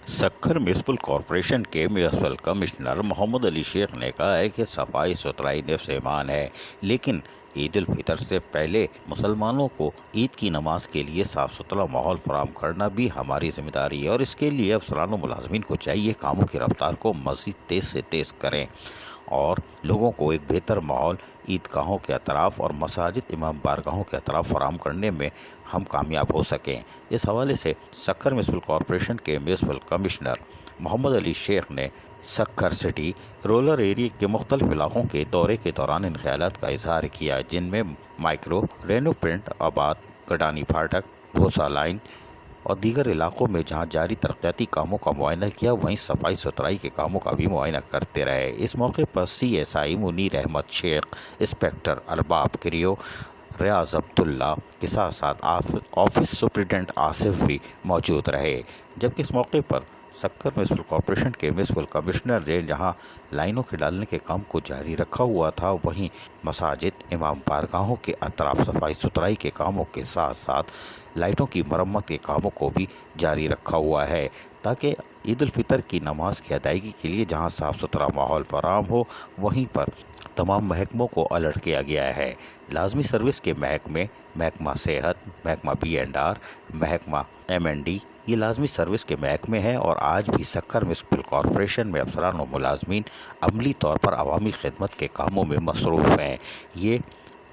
Sukkur municipal corporation کے municipal commissioner محمد علی شیخ نے کہا ہے کہ صفائی ستھرائی نفس ایمان ہے، لیکن عید الفطر سے پہلے مسلمانوں کو عید کی نماز کے لیے صاف ستھرا ماحول فراہم کرنا بھی ہماری ذمہ داری ہے، اور اس کے لیے افسران و ملازمین کو چاہیے کاموں کی رفتار کو مزید تیز سے تیز کریں اور لوگوں کو ایک بہتر ماحول عیدگاہوں کے اطراف اور مساجد امام بارگاہوں کے اطراف فراہم کرنے میں ہم کامیاب ہو سکیں۔ اس حوالے سے سکھر میونسپل کارپوریشن کے میونسپل کمشنر محمد علی شیخ نے سکھر سٹی رورل ایریا کے مختلف علاقوں کے دورے کے دوران ان خیالات کا اظہار کیا، جن میں مائکرو رینو پرنٹ آباد، گڈانی پھاٹک، بھوسا لائن اور دیگر علاقوں میں جہاں جاری ترقیاتی کاموں کا معائنہ کیا، وہیں صفائی ستھرائی کے کاموں کا بھی معائنہ کرتے رہے۔ اس موقع پر C S I Munir Ahmed Sheikh, inspector ارباب کریو، ریاض عبداللہ کے ساتھ ساتھ آفس سپرنٹنڈنٹ آصف بھی موجود رہے، جبکہ اس موقع پر سکھر میونسپل کارپوریشن کے میونسپل کمشنر نے جہاں لائنوں کے ڈالنے کے کام کو جاری رکھا ہوا تھا، وہیں مساجد امام بارگاہوں کے اطراف صفائی ستھرائی کے کاموں کے ساتھ ساتھ لائٹوں کی مرمت کے کاموں کو بھی جاری رکھا ہوا ہے، تاکہ عید الفطر کی نماز کی ادائیگی کے لیے جہاں صاف ستھرا ماحول فراہم ہو، وہیں پر تمام محکموں کو الرٹ کیا گیا ہے۔ لازمی سروس کے محکمہ صحت، محکمہ B&R، محکمہ M&D، یہ لازمی سروس کے محکمے ہیں، اور آج بھی سکھر میونسپل کارپوریشن میں افسران و ملازمین عملی طور پر عوامی خدمت کے کاموں میں مصروف ہیں۔ یہ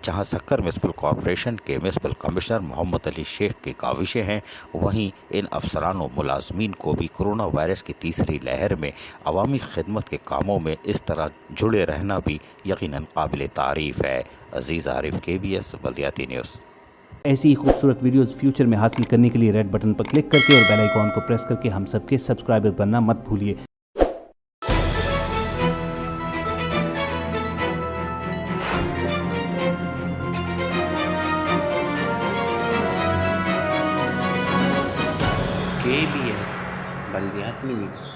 جہاں سکھر میونسپل کارپوریشن کے میونسپل کمشنر محمد علی شیخ کی کاوشیں ہیں، وہیں ان افسران و ملازمین کو بھی کرونا وائرس کی تیسری لہر میں عوامی خدمت کے کاموں میں اس طرح جڑے رہنا بھی یقیناً قابل تعریف ہے۔ عزیز عارف، KBS بلدیاتی نیوز۔ ایسی ہی خوبصورت ویڈیوز فیوچر میں حاصل کرنے کے لیے ریڈ بٹن پر کلک کر کے اور بیل آئیکن کو پریس کر کے ہم سب کے سبسکرائبر بننا مت بھولیے۔ KBS بلدیاتی نیوز۔